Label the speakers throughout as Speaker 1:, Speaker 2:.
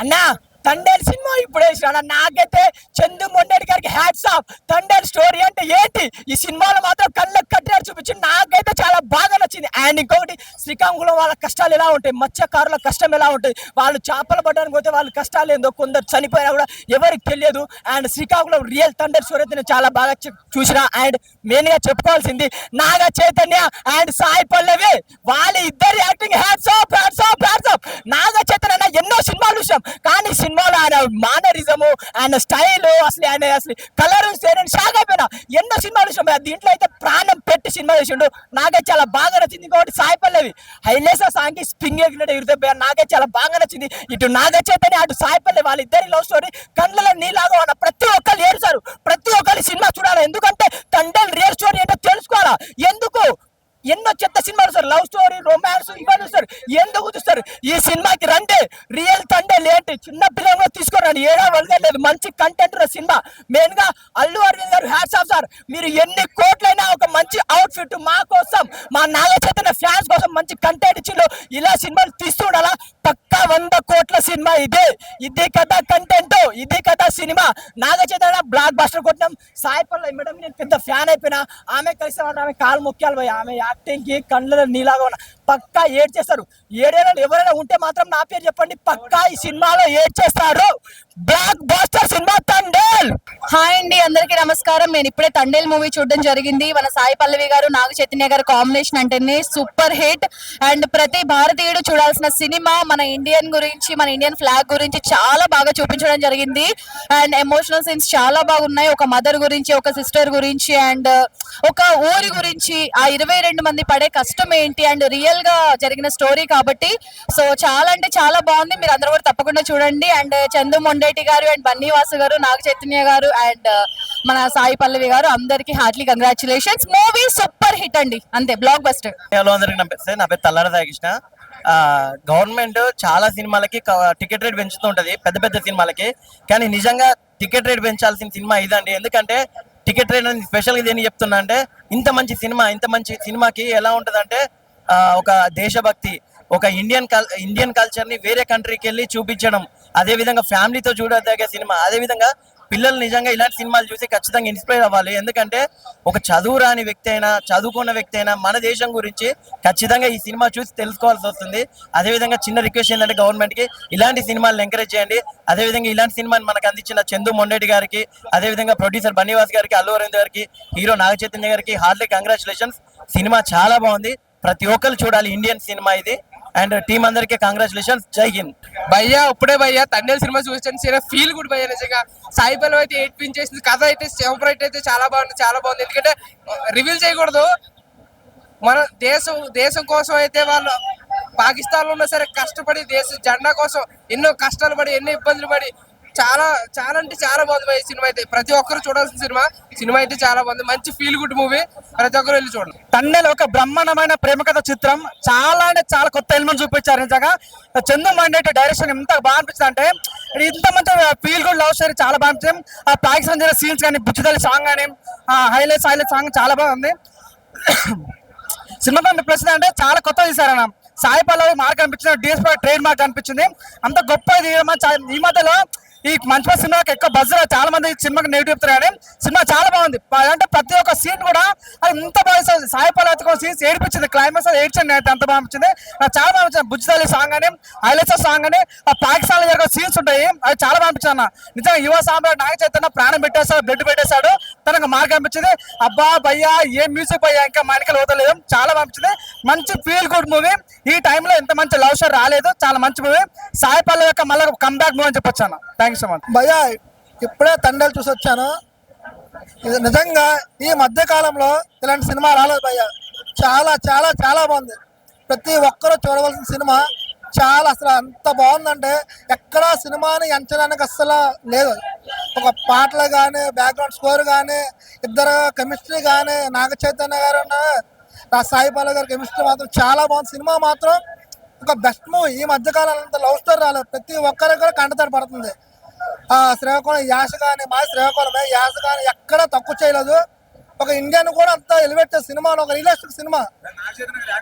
Speaker 1: అన్నా తండేల్ సినిమా ఇప్పుడు వేసిన నాకైతే చందు మొండేటి గారికి హ్యాట్స్ ఆఫ్. తండేల్ స్టోరీ అంటే ఏంటి, ఈ సినిమాలో మాత్రం కళ్ళకు కట్టినట్టు చూపించి నాకైతే చాలా బాగా నచ్చింది. అండ్ ఇంకొకటి శ్రీకాకుళం వాళ్ళ కష్టాలు ఎలా ఉంటాయి, మత్స్యకారుల కష్టం ఎలా ఉంటాయి, వాళ్ళు చేపలు పట్టడానికి పోతే వాళ్ళ కష్టాలు ఏందో, కొందరు చనిపోయినా కూడా ఎవరికి తెలియదు. And Srikakulam real Thandel story అయితే నేను చాలా బాగా చూసిన. అండ్ మెయిన్ గా చెప్పుకోవాల్సింది నాగ చైతన్య అండ్ సాయి పల్లవి, వాళ్ళ ఇద్దరు acting hats off hats off hats off. Naga Chaitanya ఎన్నో సినిమాలు చూసాం, కానీ సినిమాలో ఆయన మానరిజము, ఆయన స్టైల్, అసలు కలర్ నేను షాక్ అయిపోయినా. ఎన్నో సినిమాలు చూసాం, దీంట్లో అయితే ప్రాణం పెట్టి సినిమా చేసిండు, నాకైతే చాలా బాగా నచ్చింది. ఇంకొకటి సాయి పల్లవి హైలేసా సాంగ్ స్ప్రింగ్ ఎగినట్టు ఎగిరితే నాకైతే చాలా బాగా నచ్చింది. ఇటు నాగ చైతన్య అటు సాయి పల్లవి వాళ్ళ ఇద్దరి లవ్ స్టోరీ కళ్ళలో నీలాగా ఉన్న ప్రతి ఒక్కరు ఏడుస్తారు. ప్రతి ఒక్కరి సినిమా చూడాలి, ఎందుకంటే తండ్రి రియల్ స్టోరీ ఏంటో తెలుసుకోవాలా. ఎందుకు ఎన్నో చెత్త సినిమాలు సార్, లవ్ స్టోరీ, రొమాన్స్ ఇవన్నీ చూస్తారు, ఎందుకు చూస్తారు? ఈ సినిమాకి రండి, రియల్ తండే లేంటి, చిన్న పిల్లలు తీసుకోరండి, ఏడా వదలలేదు, మంచి కంటెంట్ ఉన్న సినిమా. మెయిన్ గా అల్లు అరవింద్ గారు హ్యాట్స్ ఆఫ్ సార్. మీరు ఎన్ని కోట్లైనా ఒక మంచి అవుట్ ఫిట్ మా కోసం, మా నాగ చైతన్య ఫ్యాన్స్ కోసం మంచి కంటెంట్ ఇచ్చిండు. ఇలా సినిమాలు తీస్తూ ఉండాలా. పక్కా 100 కోట్ల సినిమా ఇదే. ఇది కదా కంటెంట్, ఇది కదా cinema. Naga Chaitanya block buster కొట్టినాం. Sai Pallavi madam నేను పెద్ద ఫ్యాన్ అయిపోయినా, ఆమె కలిసి ఆమె కాలు మొక్కాలి పోయి, ఆమె యాక్టింగ్ కి కళ్ళలో నీలాగా ఉన్న పక్కా ఏడ్ చేస్తారు. ఏడేళ్ళు ఎవరైనా ఉంటే మాత్రం నా పేరు చెప్పండి, పక్కా ఈ సినిమాలో ఏడ్ చేస్తారు. Block buster cinema Thandel.
Speaker 2: Hi అండి, అందరికీ నమస్కారం. నేను ఇప్పుడే తండేల్ మూవీ చూడడం జరిగింది. మన సాయి పల్లవి గారు, నాగ చైతన్య గారు కాంబినేషన్ అంటేనే సూపర్ హిట్. అండ్ ప్రతి భారతీయుడు చూడాల్సిన సినిమా. మన ఇండియన్ గురించి, మన ఇండియన్ ఫ్లాగ్ గురించి చాలా బాగా చూపించడం జరిగింది. అండ్ ఎమోషనల్ సీన్స్ చాలా బాగున్నాయి. ఒక మదర్ గురించి, ఒక సిస్టర్ గురించి, అండ్ ఒక ఊరి గురించి, ఆ 22 మంది పడే కష్టం ఏంటి, అండ్ రియల్ గా జరిగిన స్టోరీ కాబట్టి సో చాలా అంటే చాలా బాగుంది. మీరు అందరూ కూడా తప్పకుండా చూడండి. అండ్ చందు మొండేటి గారు, అండ్ బన్నీవాసు గారు, నాగ చైతన్య గారు, అండ్ మన సాయి పల్లవి గారు, అందరికి Hartley congratulations. Movie super hit అండి, అంతే, బ్లాక్ బస్టర్.
Speaker 3: హలో అందరికి నమస్తే, నా పేరు తల్లాడ సాయికృష్ణ. గవర్నమెంట్ చాలా సినిమాలకి టికెట్ రేట్ పెంచుతూ ఉంటది, పెద్ద పెద్ద సినిమాలకి. కానీ నిజంగా టికెట్ రేట్ పెంచాల్సిన సినిమా ఇదండి. ఎందుకంటే టికెట్ రేట్ అనేది స్పెషల్గా దేని చెప్తున్నా అంటే, ఇంత మంచి సినిమాకి ఎలా ఉంటుందంటే ఒక దేశభక్తి, ఒక ఇండియన్ కల్చర్ని వేరే కంట్రీకి వెళ్ళి చూపించడం, అదేవిధంగా ఫ్యామిలీతో చూడదగ్గ సినిమా. అదేవిధంగా పిల్లలు నిజంగా ఇలాంటి సినిమాలు చూసి ఖచ్చితంగా ఇన్స్పైర్ అవ్వాలి. ఎందుకంటే ఒక చదువు రాని వ్యక్తి అయినా, చదువుకున్న వ్యక్తి అయినా మన దేశం గురించి ఖచ్చితంగా ఈ సినిమా చూసి తెలుసుకోవాల్సి వస్తుంది. అదేవిధంగా చిన్న రిక్వెస్ట్ ఏంటంటే గవర్నమెంట్కి ఇలాంటి సినిమాలను ఎంకరేజ్ చేయండి. అదేవిధంగా ఇలాంటి సినిమాని మనకు అందించిన చందు మొండేటి గారికి, అదేవిధంగా ప్రొడ్యూసర్ బన్నీవాస్ గారికి, అల్లు అరవింద్ గారికి, హీరో నాగ చైతన్య గారికి హార్ట్లీ కంగ్రాచులేషన్స్. సినిమా చాలా బాగుంది, ప్రతి ఒక్కరు చూడాలి. ఇండియన్ సినిమా ఇది. అండ్ టీం అందరికీ కంగ్రాచులేషన్స్. జై హింద్.
Speaker 4: భయ్యా ఇప్పుడే భయ్యా తండేల్ సినిమా చూసాను, ఫీల్ గుడ్ భయ్యా. నిజంగా సాయి పల్లవి అయితే ఏడ్పించేసింది. కథ అయితే సెపరేట్ అయితే చాలా బాగుంది. ఎందుకంటే రివీల్ చేయకూడదు. మన దేశం కోసం అయితే వాళ్ళు పాకిస్తాన్ లో ఉన్నా సరే కష్టపడి దేశ జెండా కోసం ఎన్నో కష్టాలు పడి, ఎన్నో ఇబ్బందులు పడి చాలా అంటే చాలా బాగుంది ఈ సినిమా అయితే. ప్రతి ఒక్కరు చూడాల్సిన సినిమా అయితే చాలా బాగుంది. మంచి ఫీల్ గుడ్ మూవీ, ప్రతి ఒక్కరు వెళ్ళి చూడండి.
Speaker 1: తండేల్ ఒక బ్రహ్మాండమైన ప్రేమ కథ చిత్రం. చాలా అంటే చాలా కొత్త ఎలిమెంట్ చూపించారు. నిజంగా చందు మొండేటి డైరెక్షన్ ఎంత బాగా అనిపించింది అంటే, ఇంత మంచి ఫీల్ గుడ్ లవ్ స్టోరీ చాలా బాగా అనిపించింది. ఆ పాకిస్తాన్ జరిగిన సీన్స్ కానీ, బుచ్చిదల్లి సాంగ్ కానీ, హైలైట్ సాంగ్ చాలా బాగుంది. సినిమా ప్లస్ అంటే చాలా కొత్త తీశారన్న. సాయి పల్లవి మార్క్ అనిపించింది, డిఎస్పీ ట్రేడ్ మార్క్ అనిపించింది. అంత గొప్ప ఇది. ఈ మధ్యలో ఈ మంచి సినిమాకి ఎక్కువ బజ్, చాలా మంది సినిమాకి నెగిటివ్ చెప్తారు, కానీ సినిమా చాలా బాగుంది. అంటే ప్రతి ఒక్క సీన్ కూడా అది ఎంత బాగా సాయి పల్లవి సీన్స్ ఏడిపించింది, క్లైమాక్స్ ఏడ్చండి అయితే అంత బాగా అనిపించింది. నాకు చాలా బాగా అనిపించింది. బుజ్జితల్లి సాంగ్ అని, హైలైట్స్ సాంగ్ అని, ఆ పాకిస్తాన్ లో జరిగే సీన్స్ ఉంటాయి, అది చాలా బాగా అనిపించింది అన్న. నిజంగా యువ సామ్రాట్ నాగ చైతన్య ప్రాణం పెట్టేస్తాడు, బ్లడ్ పెట్టేశాడు, తనకు మార్క్ అనిపించింది. అబ్బా భయ్యా ఏం మ్యూజిక్ భయ్యా, ఇంకా మానికలు వదలేదు, చాలా బాగా అనిపించింది. మంచి ఫీల్ గుడ్ మూవీ. ఈ టైంలో ఇంత మంచి లవ్ స్టోరీ రాలేదు, చాలా మంచి మూవీ. సాయి పల్లవి యొక్క మళ్ళీ కమ్బ్యాక్ మూవీ అని చెప్పొచ్చు అన్న. Thank you so much.
Speaker 5: భయ్యా ఇప్పుడే తండేల్ చూసి వచ్చాను. ఇది నిజంగా ఈ మధ్య కాలంలో ఇలాంటి సినిమా రాలేదు భయ్యా. చాలా బాగుంది. ప్రతి ఒక్కరూ చూడవలసిన సినిమా. అసలు అంత బాగుందంటే ఎక్కడా సినిమాని ఎంచడానికి అస్సలు లేదు. ఒక పాటలు కానీ, బ్యాక్గ్రౌండ్ స్కోర్ కానీ, ఇద్దరు కెమిస్ట్రీ కానీ, నాగ చైతన్య గారు సాయి పల్లవి గారి కెమిస్ట్రీ మాత్రం చాలా బాగుంది. సినిమా మాత్రం ఒక బెస్ట్ మూవీ. ఈ మధ్యకాలంలో అంత లవ్ స్టోరీ రాలేదు. ప్రతి ఒక్కరికి కూడా కంటతడి పడుతుంది. శ్రీకాకుళం యాస కానీ, మా శ్రీకాకుళమే యాస కానీ ఎక్కడా తక్కువ చేయలేదు. ఒక ఇండియన్ కూడా అంత ఎలివేట్ చేసే సినిమా, ఒక రియలిస్టిక్ సినిమా.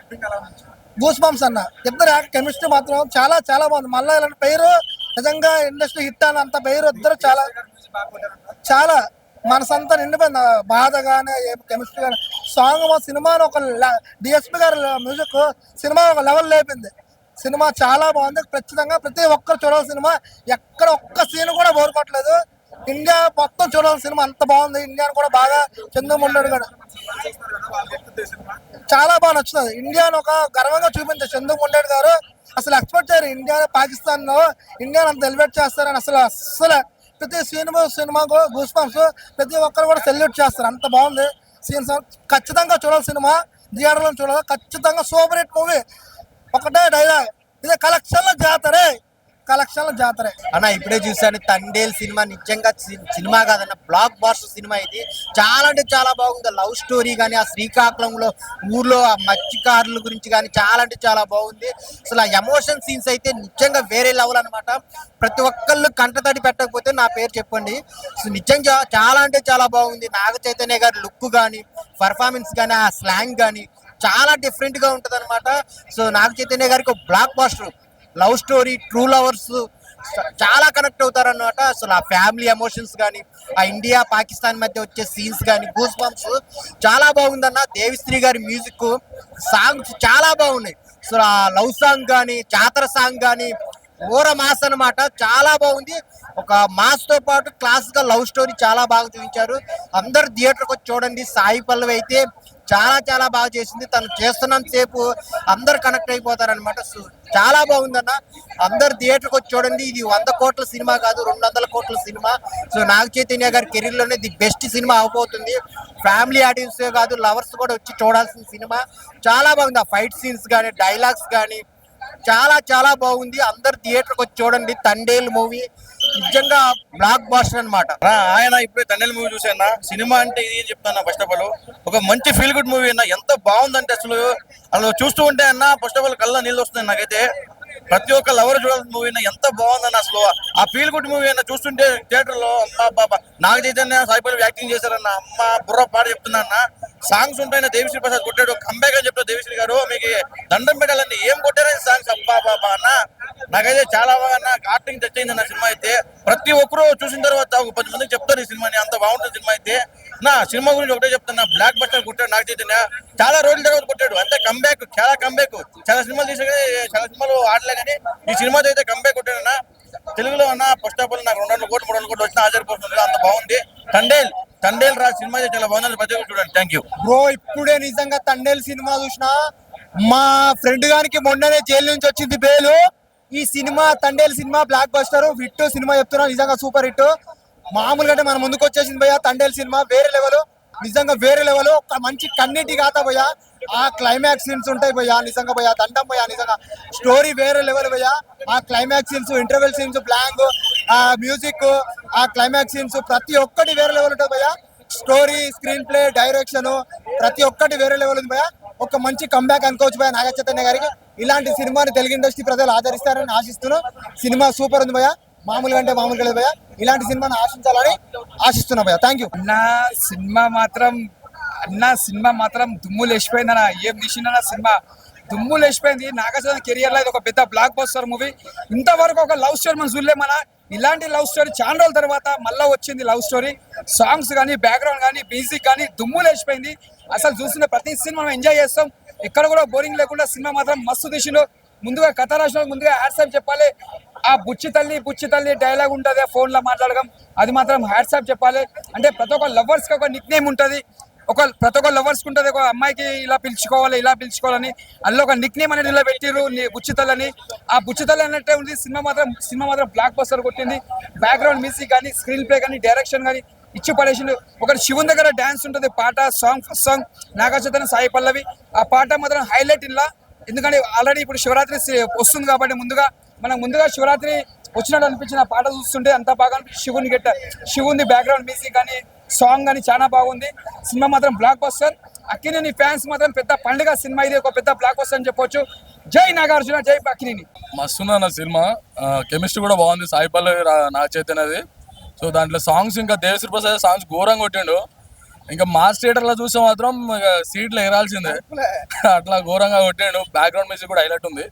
Speaker 5: గూస్ బంప్స్ అన్న, ఇద్దరు కెమిస్ట్రీ మాత్రం చాలా బాగుంది. మళ్ళీ ఇలాంటి పేరు నిజంగా ఇండస్ట్రీ హిట్ అని అంత పేరు ఇద్దరు చాలా చాలా మనసంతా నిండిపోయింది బాధ కానీ కెమిస్ట్రీ కానీ సాంగ్ మా సినిమాను ఒక డిఎస్పి గారి మ్యూజిక్ సినిమా ఒక లెవెల్ లేపింది సినిమా చాలా బాగుంది ఖచ్చితంగా ప్రతి ఒక్కరు చూడాల్సిన సినిమా ఎక్కడ ఒక్క సీన్ కూడా బోర్ కొట్టలేదు ఇండియా మొత్తం చూడాల్సిన సినిమా అంత బాగుంది ఇండియాను కూడా బాగా చంద్రముండాడు కూడా చాలా బాగా నచ్చుతుంది ఇండియాను ఒక గర్వంగా చూపించారు చంద్రముండాడు గారు అసలు ఎక్స్పెక్ట్ చేయరు ఇండియా పాకిస్తాన్ లో ఇండియాను అంత ఎలివేట్ చేస్తారని అసలు ప్రతి సినిమాకు గూస్ బంప్స్ ప్రతి ఒక్కరు కూడా సెల్యూట్ చేస్తారు అంత బాగుంది సీన్స్ ఖచ్చితంగా చూడాలి సినిమా థియేటర్లో చూడాలి ఖచ్చితంగా సూపర్ హిట్ మూవీ ఒకటే డైలాగ్ ఇదే కలెక్షన్ల జాతరే
Speaker 3: అన్న ఇప్పుడే చూసాను తండేల్ సినిమా నిజంగా సినిమా కాదన్న బ్లాక్ బాస్టర్ సినిమా ఇది చాలా అంటే చాలా బాగుంది లవ్ స్టోరీ కానీ ఆ శ్రీకాకుళంలో ఊర్లో ఆ మత్స్యకారుల గురించి కానీ చాలా అంటే చాలా బాగుంది అసలు ఆ ఎమోషన్ సీన్స్ అయితే నిజంగా వేరే లెవెల్ అనమాట ప్రతి ఒక్కళ్ళు కంటతడి పెట్టకపోతే నా పేరు చెప్పండి సో నిజంగా చాలా అంటే చాలా బాగుంది నాగ చైతన్య గారి లుక్ కానీ పర్ఫార్మెన్స్ కానీ ఆ స్లాంగ్ కానీ చాలా డిఫరెంట్ గా ఉంటది అనమాట సో నాగ చైతన్య గారికి ఒక blockbuster love story true lovers చాలా కనెక్ట్ అవుతారు అన్నమాట అసలు ఆ ఫ్యామిలీ ఎమోషన్స్ కానీ ఆ ఇండియా పాకిస్తాన్ మధ్య వచ్చే సీన్స్ కానీ గూస్ బంప్స్ చాలా బాగుందన్న దేవిశ్రీ గారి మ్యూజిక్ సాంగ్స్ చాలా బాగున్నాయి అసలు ఆ లవ్ సాంగ్ కానీ జాతర సాంగ్ కానీ ఓర మాస్ అన్నమాట చాలా బాగుంది ఒక మాస్ తో పాటు క్లాసికల్ లవ్ స్టోరీ చాలా బాగా చూపించారు అందరు థియేటర్కి వచ్చి చూడండి సాయి పల్లవి అయితే చాలా చాలా బాగా చేసింది తను చేస్తున్నంత సేపు అందరు కనెక్ట్ అయిపోతారు అనమాట చాలా బాగుందన్న అందరు థియేటర్కి వచ్చి చూడండి ఇది 100 కోట్ల సినిమా కాదు 200 కోట్ల సినిమా సో నాగ చైతన్య గారి కెరీర్ లోనే ది బెస్ట్ సినిమా అవబోతుంది ఫ్యామిలీ ఆడియన్స్ కాదు లవర్స్ కూడా వచ్చి చూడాల్సిన సినిమా చాలా బాగుంది ఆ ఫైట్ సీన్స్ కానీ డైలాగ్స్ కానీ చాలా చాలా బాగుంది అందరు థియేటర్కి వచ్చి చూడండి తండేల్ మూవీ నిజంగా బ్లాక్ బాస్టర్ అన్నమాట
Speaker 6: ఆయన ఇప్పుడే తండేల్ మూవీ చూసాను సినిమా అంటే ఇది అని చెప్తాను ఫస్ట్ ఆఫ్ ఆల్ ఒక మంచి ఫీల్ గుడ్ మూవీ అన్న ఎంత బాగుందంటే అసలు చూస్తూ ఉంటే అన్న ఫస్ట్ ఆఫ్ ఆల్ కళ్ళ నీళ్ళు వస్తున్నాయి నాకైతే ప్రతి ఒక్క లవర్ చూడాల్సిన మూవీ ఎంత బాగుందన్న అసలు ఆ ఫీల్ గుడ్ మూవీ అన్న చూస్తుంటే థియేటర్ లో అమ్మ బాబా నాగ చైతన్య సాయి పల్లవి యాక్టింగ్ చేశారన్న అమ్మ బుర్ర పాట చెప్తున్నా అన్న సాంగ్స్ ఉంటాయన్న దేవిశ్రీ ప్రసాద్ కొట్టాడు కంబ్యాక్ అని చెప్తారు దేవిశ్రీ గారు మీకు దండం పెట్టాలండి ఏం కొట్టారని సాంగ్స్ అబ్బా బాబా అన్న నాకైతే చాలా బాగా అన్న యాక్టింగ్ టచ్ అయింది అన్న సినిమా అయితే ప్రతి ఒక్కరు చూసిన తర్వాత ఒక 10 మందికి చెప్తారు ఈ సినిమాని అంత బాగుంటుంది సినిమా అయితే నా సినిమా గురించి ఒకటే చెప్తున్నా బ్లాక్ బస్టర్ కొట్టాడు నాగ చైతన్య చాలా రోజుల తర్వాత కొట్టాడు అంతే కంబ్యాక్ చాలా సినిమాలు తీసా చాలా సినిమాలు ఆడలే కానీ ఈ సినిమాతో అయితే కంబ్యాక్ కొట్టాడన్నా తెలుగులో అన్న ఫస్ట్ ఆఫ్ ఆల్ నాకు 200 కోట్లు 300 కోట్లు వచ్చిన ఆశ్చర్యపోతుంది అంత బాగుంది తండేల్ రా సినిమా అయితే చాలా బాగుంది ప్రతి ఒక్కరు చూడండి థ్యాంక్ యూ
Speaker 3: బ్రో ఇప్పుడే నిజంగా తండేల్ సినిమా చూసినా మా ఫ్రెండ్ గారికి మొన్ననే జైలు నుంచి వచ్చింది బేలు ఈ cinema Thandel cinema block buster hit cinema చెప్తున్నా నిజంగా సూపర్ హిట్ మామూలుగా మన ముందుకు వచ్చేసింది భయ్యా తండేల్ సినిమా వేరే లెవెల్ నిజంగా వేరే లెవెల్ ఒక మంచి కన్నిటి గాత భయ్యా ఆ క్లైమాక్స్ సీన్స్ ఉంటాయి భయ్యా నిజంగా భయ్యా దండం భయ్యా నిజంగా స్టోరీ వేరే లెవెల్ భయ్యా ఆ climax scenes interval scenes blank ఆ మ్యూజిక్ ఆ క్లైమాక్స్ సీన్స్ ప్రతి ఒక్కటి వేరే లెవెల్ ఉంటుంది భయ్యా స్టోరీ స్క్రీన్ ప్లే డైరెక్షన్ ప్రతి ఒక్కటి వేరే లెవెల్ ఉంది భయ్యా ఒక మంచి కంబ్యాక్ అనుకోవచ్చు భయ్యా నాగ చైతన్య గారికి ఇలాంటి సినిమాని తెలుగు ఇండస్ట్రీ ప్రజలు ఆదరిస్తారని ఆశిస్తున్నాను సినిమా సూపర్ ఉంది భయ్యా మామూలుగా అంటే మామూలుగా లేదు భయ్యా ఇలాంటి సినిమాని ఆశించాలని ఆశిస్తున్నా భయ్యా థ్యాంక్ యూ
Speaker 7: అన్న సినిమా మాత్రం దుమ్ము లేచిపోయింది అన్న ఏం తీసిందన్న సినిమా దుమ్ము లేచిపోయింది నాగచైతన్య కెరియర్ లో ఇది ఒక పెద్ద బ్లాక్ బస్టర్ మూవీ ఇంతవరకు ఒక లవ్ స్టోరీ మనం చూడలే మన ఇలాంటి లవ్ స్టోరీ చాలా రోజుల తర్వాత మళ్ళీ వచ్చింది లవ్ స్టోరీ సాంగ్స్ కానీ బ్యాక్గ్రౌండ్ కానీ మ్యూజిక్ కానీ దుమ్ము లేచిపోయింది అసలు చూసిన ప్రతి సినిమా మనం ఎంజాయ్ చేస్తాం ఎక్కడ కూడా బోరింగ్ లేకుండా సినిమా మాత్రం మస్తు తీసిండు ముందుగా కథ రాసిన ముందుగా హ్యాట్సాప్ చెప్పాలి ఆ బుచ్చి తల్లి డైలాగ్ ఉంటుంది ఫోన్ లో మాట్లాడడం అది మాత్రం హ్యాట్సాప్ చెప్పాలి అంటే ప్రతి ఒక్క లవర్స్ కి ఒక నిక్ నేమ్ ఉంటుంది ప్రతి ఒక్క లవర్స్ ఉంటుంది ఒక అమ్మాయికి ఇలా పిలుచుకోవాలని అందులో ఒక నిక్ నేమ్ అనేది ఇలా పెట్టిరు బుచ్చితల్లని ఆ బుచ్చితల్లి అన్నట్టే ఉంది సినిమా మాత్రం బ్లాక్ బస్టర్ కొట్టింది బ్యాక్గ్రౌండ్ మ్యూజిక్ కానీ స్క్రీన్ ప్లే కానీ డైరెక్షన్ కానీ ఇచ్చి పడేసిండు ఒకటి శివుని దగ్గర డాన్స్ ఉంటుంది పాట ఫస్ట్ సాంగ్ నాగ చైతన్య సాయి పల్లవి ఆ పాట మాత్రం హైలైట్ ఇలా ఎందుకంటే ఆల్రెడీ ఇప్పుడు శివరాత్రి వస్తుంది కాబట్టి ముందుగా శివరాత్రి వచ్చినట్టు అనిపించిన పాట చూస్తుంటే అంత బాగా శివుని బ్యాక్గ్రౌండ్ మ్యూజిక్ కానీ సాంగ్ కానీ చాలా బాగుంది సినిమా మాత్రం బ్లాక్ బస్టర్ అక్కినేని ఫ్యాన్స్ మాత్రం పెద్ద పండుగ సినిమా ఇది ఒక పెద్ద బ్లాక్ బస్టర్ అని చెప్పొచ్చు జై నాగార్జున జై అక్కినేని
Speaker 6: మస్తున్న సినిమా కెమిస్ట్రీ కూడా బాగుంది సాయి పల్లవి నాగ చైతన్యది సో దాంట్లో సాంగ్స్ ఇంకా దేవిశ్రీ ప్రసాద్ సాంగ్స్ ఘోరంగా కొట్టిండు ఇంకా మాస్ థియేటర్ లో చూస్తే మాత్రం సీట్లు ఎగరాల్సిందే అట్లా ఘోరంగా కొట్టిండు బ్యాక్గ్రౌండ్ మ్యూజిక్ కూడా హైలైట్ ఉంది